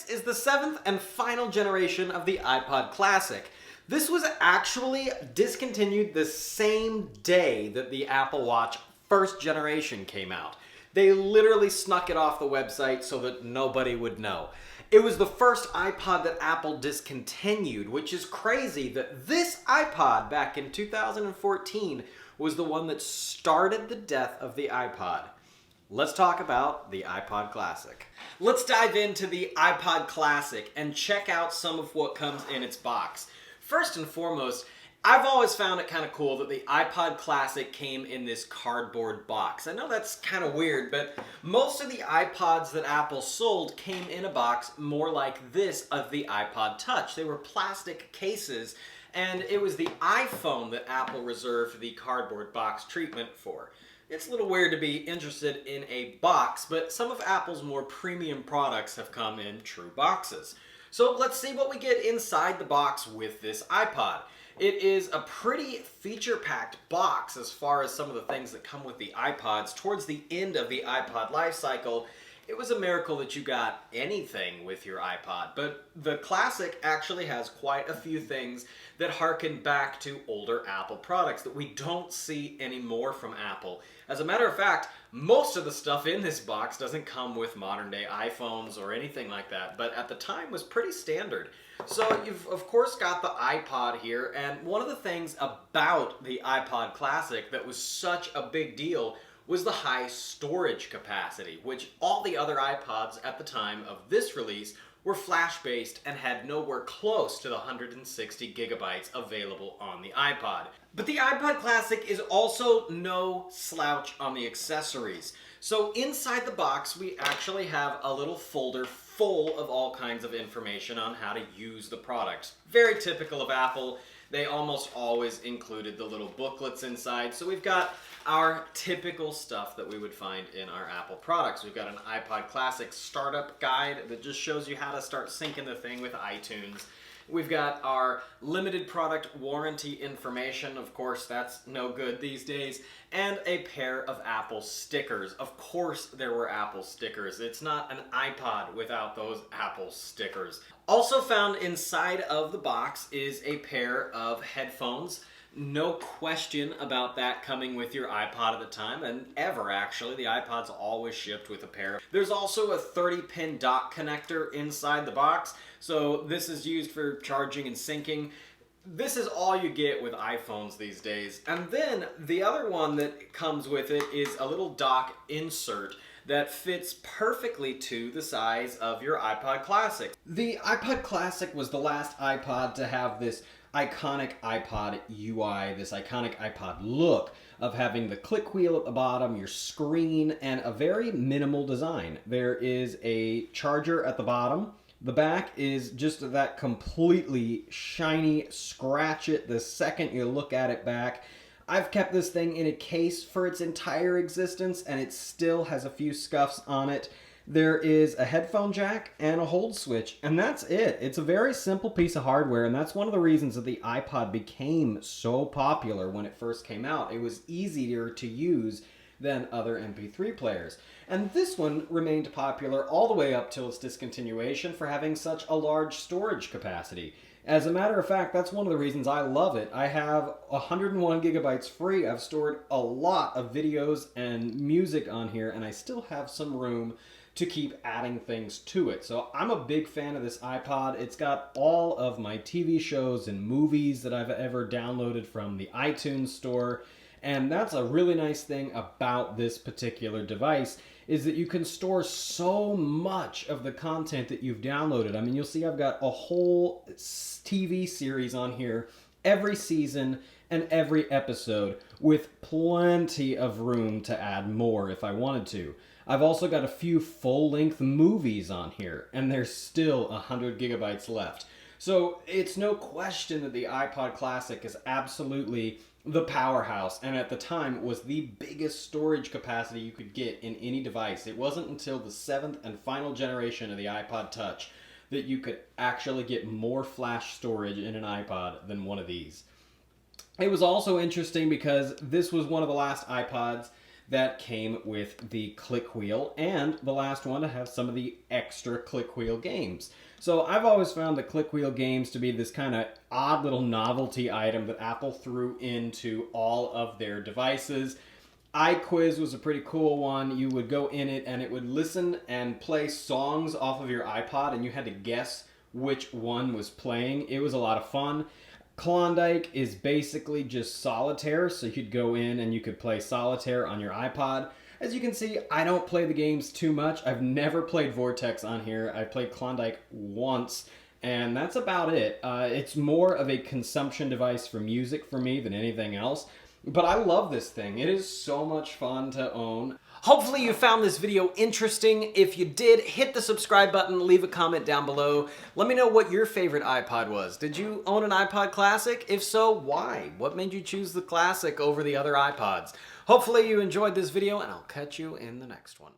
is the 7th and final generation of the iPod Classic. This was actually discontinued the same day that the Apple Watch first generation came out. They literally snuck it off the website so that nobody would know. It was the first iPod that Apple discontinued, which is crazy that this iPod back in 2014 was the one that started the death of the iPod. Let's talk about the iPod Classic. Let's dive into the iPod Classic and check out some of what comes in its box. First and foremost, I've always found it kind of cool that the iPod Classic came in this cardboard box. I know that's kind of weird, but most of the iPods that Apple sold came in a box more like this of the iPod Touch. They were plastic cases, and it was the iPhone that Apple reserved the cardboard box treatment for. It's a little weird to be interested in a box, but some of Apple's more premium products have come in true boxes. So let's see what we get inside the box with this iPod. It is a pretty feature-packed box as far as some of the things that come with the iPods. Towards the end of the iPod life cycle, it was a miracle that you got anything with your iPod, but the Classic actually has quite a few things that harken back to older Apple products that we don't see anymore from Apple. As a matter of fact, most of the stuff in this box doesn't come with modern-day iPhones or anything like that, but at the time was pretty standard. So you've of course got the iPod here, and one of the things about the iPod Classic that was such a big deal was the high storage capacity, which all the other iPods at the time of this release were flash-based and had nowhere close to the 160 gigabytes available on the iPod. But the iPod Classic is also no slouch on the accessories. So inside the box, we actually have a little folder full of all kinds of information on how to use the product. Very typical of Apple. They almost always included the little booklets inside. So we've got our typical stuff that we would find in our Apple products. We've got an iPod Classic startup guide that just shows you how to start syncing the thing with iTunes. We've got our limited product warranty information. Of course, that's no good these days. And a pair of Apple stickers. Of course there were Apple stickers. It's not an iPod without those Apple stickers. Also found inside of the box is a pair of headphones. No question about that coming with your iPod at the time, and ever actually. The iPod's always shipped with a pair. There's also a 30-pin dock connector inside the box, so this is used for charging and syncing. This is all you get with iPhones these days. And then the other one that comes with it is a little dock insert that fits perfectly to the size of your iPod Classic. The iPod Classic was the last iPod to have this iconic iPod UI, this iconic iPod look of having the click wheel at the bottom, your screen, and a very minimal design. There is a charger at the bottom. The back is just that completely shiny, scratch it the second you look at it back. I've kept this thing in a case for its entire existence, and it still has a few scuffs on it. There is a headphone jack and a hold switch, and that's it. It's a very simple piece of hardware, and that's one of the reasons that the iPod became so popular when it first came out. It was easier to use than other MP3 players. And this one remained popular all the way up till its discontinuation for having such a large storage capacity. As a matter of fact, that's one of the reasons I love it. I have 101 gigabytes free. I've stored a lot of videos and music on here, and I still have some room to keep adding things to it. So I'm a big fan of this iPod. It's got all of my TV shows and movies that I've ever downloaded from the iTunes store. And that's a really nice thing about this particular device, is that you can store so much of the content that you've downloaded. I mean, you'll see I've got a whole TV series on here, every season and every episode, with plenty of room to add more if I wanted to. I've also got a few full-length movies on here, and there's still 100 gigabytes left. So it's no question that the iPod Classic is absolutely the powerhouse, and at the time was the biggest storage capacity you could get in any device. It wasn't until the 7th and final generation of the iPod Touch that you could actually get more flash storage in an iPod than one of these. It was also interesting because this was one of the last iPods that came with the click wheel, and the last one to have some of the extra click wheel games. So I've always found the click wheel games to be this kind of odd little novelty item that Apple threw into all of their devices. iQuiz was a pretty cool one. You would go in it and it would listen and play songs off of your iPod, and you had to guess which one was playing. It was a lot of fun. Klondike is basically just solitaire, so you'd go in and you could play solitaire on your iPod. As you can see, I don't play the games too much. I've never played Vortex on here. I played Klondike once, and that's about it. It's more of a consumption device for music for me than anything else. But I love this thing. It is so much fun to own. Hopefully you found this video interesting. If you did, hit the subscribe button, leave a comment down below. Let me know what your favorite iPod was. Did you own an iPod Classic? If so, why? What made you choose the Classic over the other iPods? Hopefully you enjoyed this video, and I'll catch you in the next one.